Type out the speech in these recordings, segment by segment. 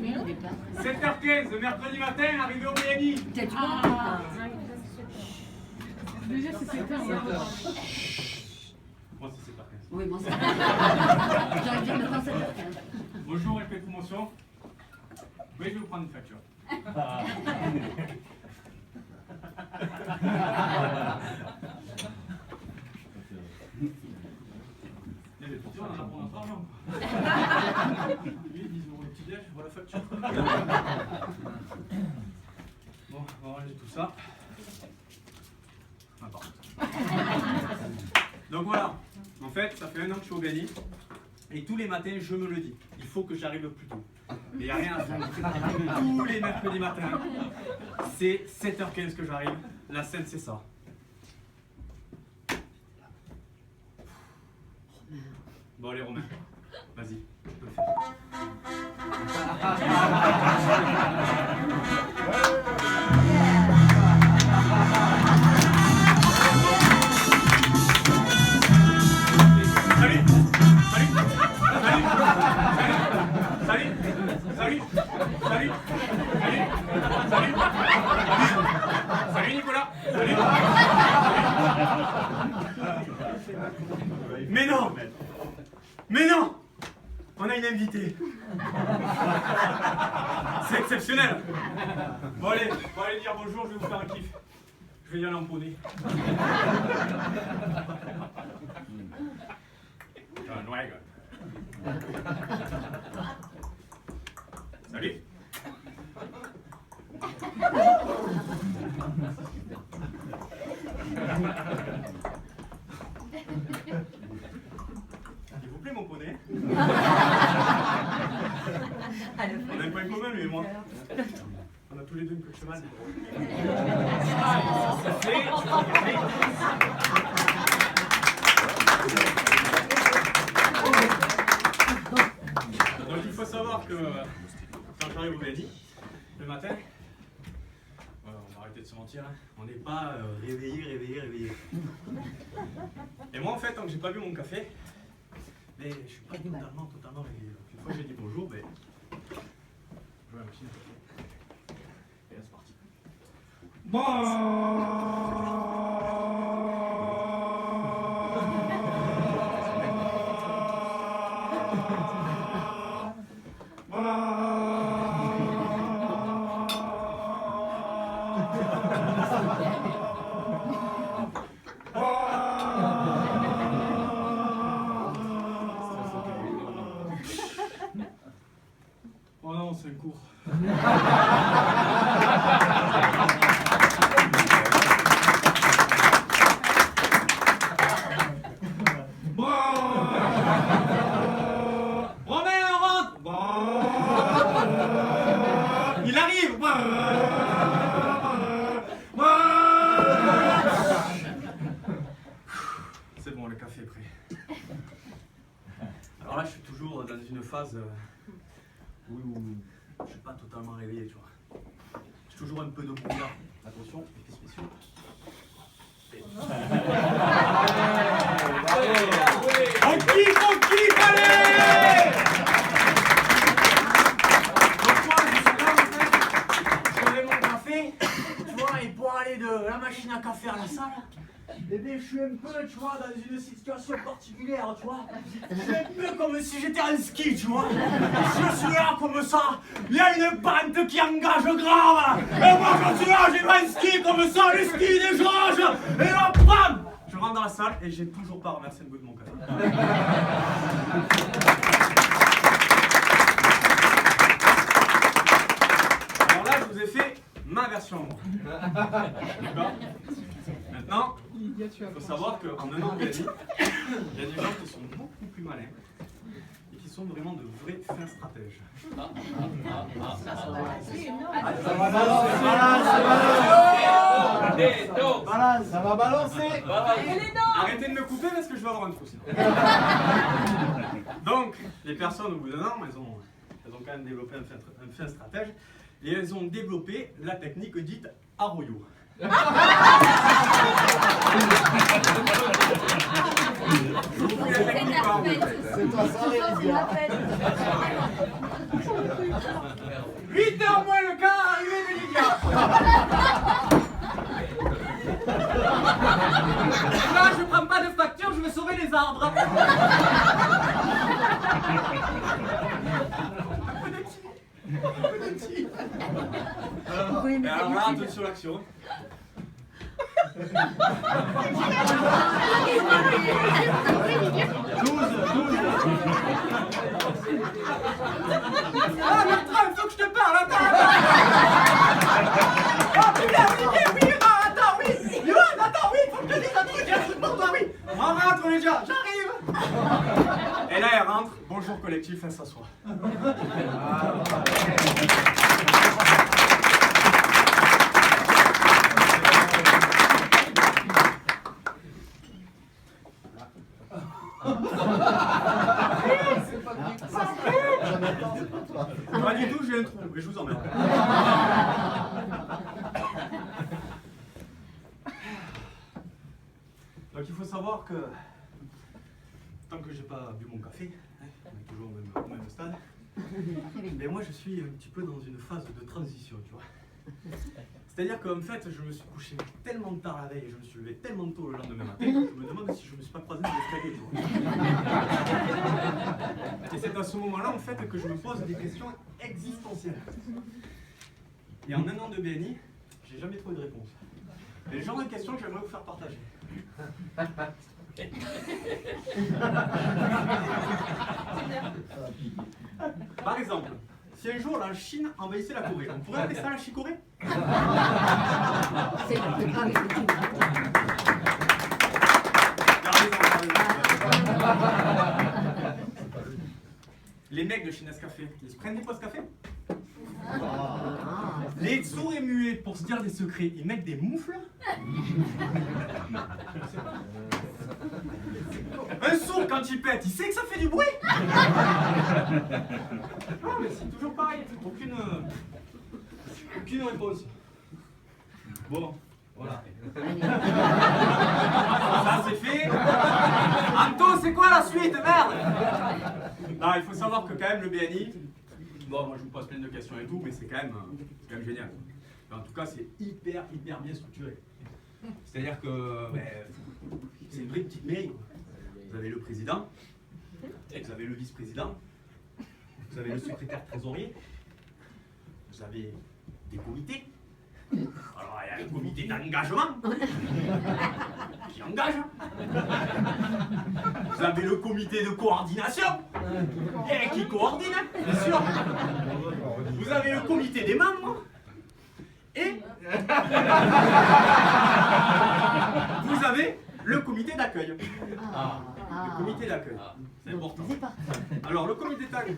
7h15, le mercredi matin, arrivé au BNI. Déjà, c'est 7h. Moi, c'est 7h15. Oui, bon, c'est j'aurais dit maintenant 7h15. Bonjour, effet de promotion. Oui, je vais vous prendre une facture. Il y a des petits, on en a pour notre argent. Lui, 10 € le petit déj, voilà la facture. Bon, on va ranger tout ça. Ah, pardon. Donc voilà, en fait, ça fait 1 an que je suis au BNI. Et tous les matins, je me le dis, il faut que j'arrive plus tôt. Mais il n'y a rien à faire. Tous les mercredis matins, c'est 7h15 que j'arrive. La scène, c'est ça. Bon, allez, Romain, vas-y, tu peux le faire. Salut Nicolas. Salut. Mais non. Mais non. On a une invitée. C'est exceptionnel. Bon allez dire bonjour, je vais vous faire un kiff. Je vais y aller en poney. Salut. Il vous plaît mon poney? On n'a pas un commun lui et moi. On a tous les deux une queue de cheval. Donc il faut savoir que quand j'arrive au BNI, le matin, on va arrêter de se mentir, hein, on n'est pas réveillé. Et moi en fait, tant que j'ai pas bu mon café, mais je suis pas totalement réveillé. Donc, une fois que j'ai dit bonjour, ben, je vais à la machine à café. Et là c'est parti. Oh non, c'est un cours. Romain, rentre. Il arrive. C'est bon, le café est prêt. Alors là, je suis toujours dans une phase où je suis pas totalement réveillé, tu vois. J'ai toujours un peu de brouillard. Attention, effets spéciaux. On kiffe, allez! Donc moi, je suis là, en fait, je mets mon café, tu vois, et pour aller de la machine à café à la salle, eh bien, je suis un peu, tu vois, dans une situation particulière, tu vois. Je suis un peu comme si j'étais en ski, tu vois. Je suis là comme ça, il y a une pente qui engage grave. Et moi, je suis là, j'ai un ski comme ça, le ski des Georges. Et là, bam! Je rentre dans la salle et j'ai toujours pas remercié le goût de mon café. Alors là, je vous ai fait ma version. D'accord? Maintenant, il faut savoir qu'en un an de BNI, il y a des gens qui sont beaucoup plus malins et qui sont vraiment de vrais fins stratèges. Ça va balancer. Arrêtez de me couper parce que je vais avoir un trou sinon. Donc, les personnes au bout d'un an, elles ont quand même développé un fin stratège et elles ont développé la technique dite Arroyo. Je vous fais la technique Arroyo. C'est toi ça, Réalisien. 8h moins le quart, arrivée de Lydia. Là, je prends pas de facture, je vais sauver les arbres. Oui, Et mais alors c'est là, du attention l'action. Ah, Bertrand, il faut que je te parle, attends. Ah, putain, oui, attends, oui. Yoann, attends, oui, faut que je te dise un truc, j'ai un truc pour toi, oui. On rentre, les gars, j'arrive. Et là, elle rentre. Bonjour, collectif, elle s'assoit. Pas du tout, j'ai un trou, mais je vous emmerde. Donc il faut savoir que tant que j'ai pas bu mon café, hein, on est toujours au même stade, mais moi je suis un petit peu dans une phase de transition, tu vois. C'est-à-dire qu'en fait, je me suis couché tellement tard la veille et je me suis levé tellement tôt le lendemain matin que je me demande si je me suis pas croisé dans l'escalier, tu vois. Et c'est à ce moment-là, en fait, que je me pose des questions existentielles. Et en un an de BNI, j'ai jamais trouvé de réponse. Et le genre de questions que j'aimerais vous faire partager. Par exemple, si un jour la Chine envahissait la Corée, on pourrait appeler ça la Chicorée? C'est pas avec le tout. Les mecs de chez Nescafé, ils se prennent des pauses café? Les sourds et muets, pour se dire des secrets, ils mettent des moufles? Un sourd, quand il pète, il sait que ça fait du bruit? Non, mais c'est toujours pareil, aucune réponse. Bon, voilà. Ça c'est fait. Anto, c'est quoi la suite, merde? Non, il faut savoir que quand même le BNI, bon, moi je vous pose plein de questions et tout, mais c'est quand même génial. En tout cas, c'est hyper bien structuré. C'est-à-dire que c'est une vraie petite mairie. Vous avez le président, vous avez le vice-président, vous avez le secrétaire trésorier, vous avez des comités. Alors, il y a le comité d'engagement qui engage. Vous avez le comité de coordination et qui coordine, bien sûr. Vous avez le comité des membres et vous avez le comité d'accueil. Le comité d'accueil, c'est important. Alors, le comité d'accueil,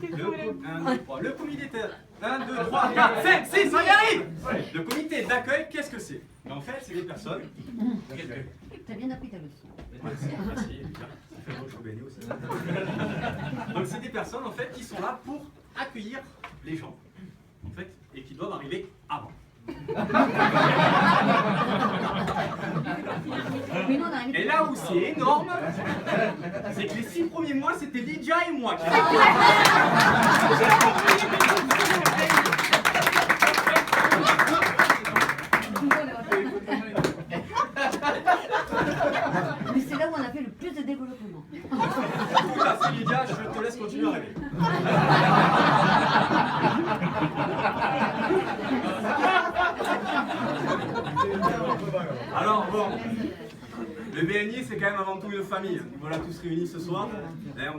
le comité 1, 2, 3, 4, 5, 6, on y arrive. Le comité d'accueil, qu'est-ce que c'est? En fait, c'est des personnes. T'as bien appris ta leçon. Merci, bien. Ça fait longtemps que je suis béni aussi. Donc, c'est des personnes, en fait, qui sont là pour accueillir les gens, en fait, et qui doivent arriver avant. Et là où c'est énorme, c'est que les 6 premiers mois, c'était Lydia et moi qui Mais c'est là où on a fait le plus de développement. Merci Lydia, je te laisse continuer à rêver. Alors bon, le BNI c'est quand même avant tout une famille. Nous voilà tous réunis ce soir. Là,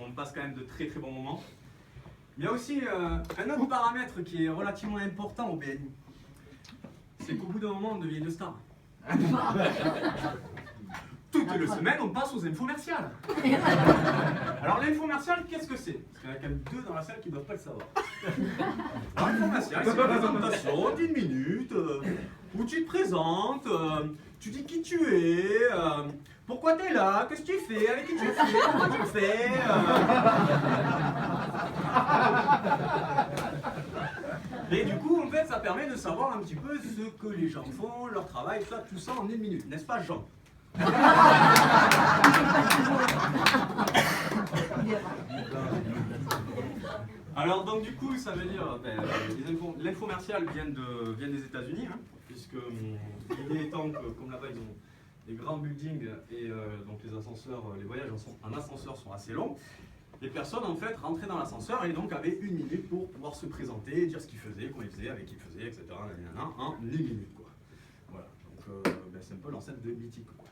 on passe quand même de très bons moments. Il y a aussi un autre paramètre qui est relativement important au BNI. C'est qu'au bout d'un moment on devient une star. Toutes les semaines, on passe aux infomerciales. Alors l'infomercial, qu'est-ce que c'est? Parce qu'il y en a quand même 2 dans la salle qui ne doivent pas le savoir. L'infomercial, c'est une présentation d'1 minute, où tu te présentes, tu dis qui tu es, pourquoi tu es là, qu'est-ce que tu fais, avec qui tu le fais, comment tu le fais. Et du coup, en fait, ça permet de savoir un petit peu ce que les gens font, leur travail, tout ça en 1 minute, n'est-ce pas, Jean? Alors donc du coup, ça veut dire, l'infomercial vient des États-Unis, hein, puisque l'idée étant que comme là-bas ils ont des grands buildings et donc les ascenseurs, les voyages en ascenseur sont assez longs. Les personnes en fait rentraient dans l'ascenseur et donc avaient 1 minute pour pouvoir se présenter, dire ce qu'ils faisaient, comment ils faisaient, avec qui ils faisaient, etc. En 1 minute quoi. Voilà, donc c'est un peu l'ancêtre de Mythique quoi.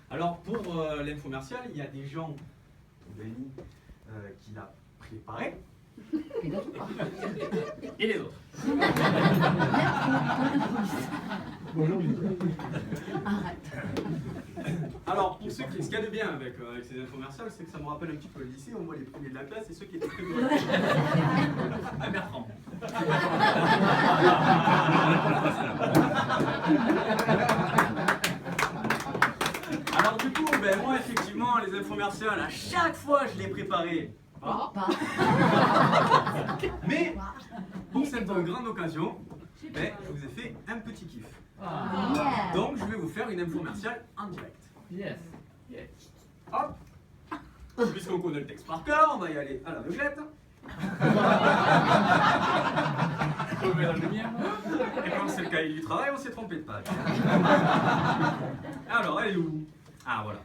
Alors pour l'infomercial, il y a des gens, Benny, qui l'a préparé. Et les autres. Bonjour. Arrête. Alors, pour ceux qui, ce qu'il y a de bien avec ces infomerciales, c'est que ça me rappelle un petit peu le lycée, on voit les premiers de la classe et ceux qui étaient très doués. À Bertrand. Alors du coup, ben, moi effectivement, les infomerciales, à chaque fois je les préparais. Pas. Mais pour cette grande occasion, ben, je vous ai fait un petit kiff. Yeah. Donc je vais vous faire une infomerciale en direct. Yes. Hop. Puisqu'on connaît le texte par cœur, on va y aller à l'aveuglette. On met la lumière. Et quand c'est le cahier du travail, on s'est trompé de page. Alors, elle est où? Ah, voilà.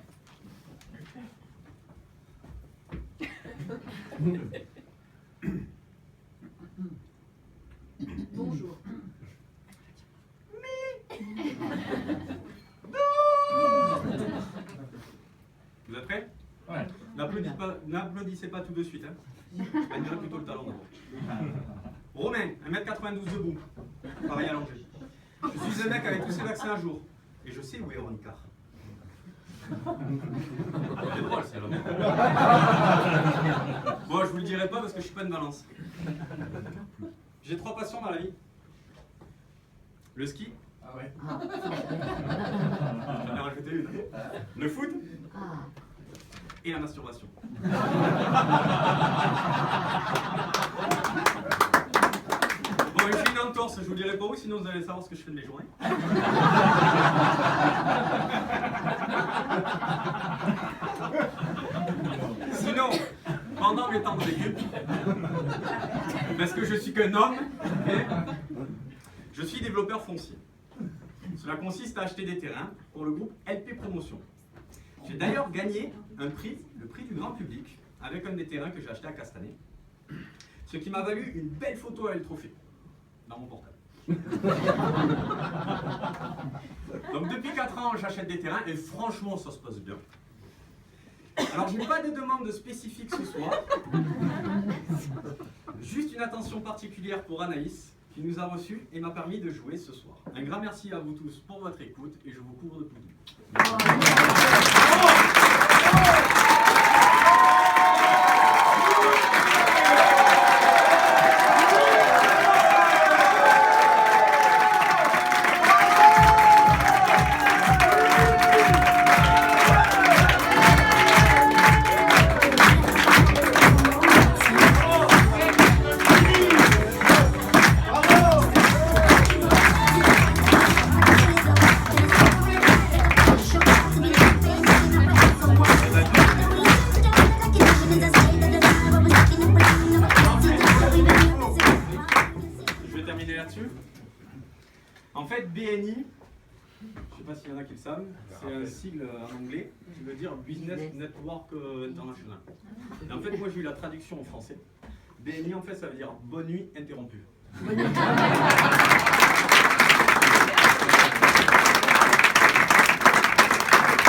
Bonjour. Vous êtes prêts? Ouais. N'applaudissez pas tout de suite. Hein. Admirez plutôt le talent d'abord. Romain, 1m92 debout. Pareil allongé. Je suis un mec avec tous ses vaccins à jour. Et je sais où est Ronicard. C'est drôle, c'est là. Bon, je vous le dirai pas parce que je suis pas une balance. J'ai 3 passions dans la vie. Le ski. Ah ouais. J'en ai rajouté une. Le foot. Ah. Et la masturbation. Bon, et j'ai une entorse, je vous dirai pas où, sinon vous allez savoir ce que je fais de mes journées. Sinon, pendant mes temps de récup, parce que je suis qu'un homme, je suis développeur foncier. Cela consiste à acheter des terrains pour le groupe LP Promotion. J'ai d'ailleurs gagné un prix, le prix du grand public, avec un des terrains que j'ai acheté à Castanet, ce qui m'a valu une belle photo avec le trophée, dans mon portable. Donc depuis 4 ans, j'achète des terrains et franchement, ça se passe bien. Alors, je n'ai pas de demande spécifique ce soir, juste une attention particulière pour Anaïs, qui nous a reçus et m'a permis de jouer ce soir. Un grand merci à vous tous pour votre écoute et je vous couvre de poudre. En fait, BNI, je ne sais pas s'il y en a qui le savent, c'est un sigle en anglais qui veut dire Business Network International. Et en fait, moi j'ai eu la traduction en français. BNI, en fait, ça veut dire Bonne nuit interrompue.